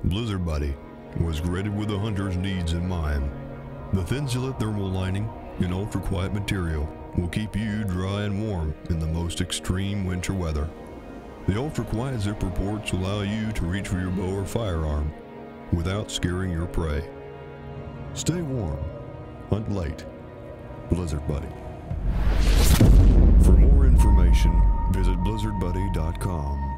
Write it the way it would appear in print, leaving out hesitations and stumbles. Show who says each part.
Speaker 1: Blizzard Buddy was created with the hunter's needs in mind. The Thinsulate thermal lining and ultra-quiet material will keep you dry and warm in the most extreme winter weather. The ultra-quiet zipper ports allow you to reach for your bow or firearm without scaring your prey. Stay warm, hunt light. Blizzard Buddy. For more information, visit blizzardbuddy.com.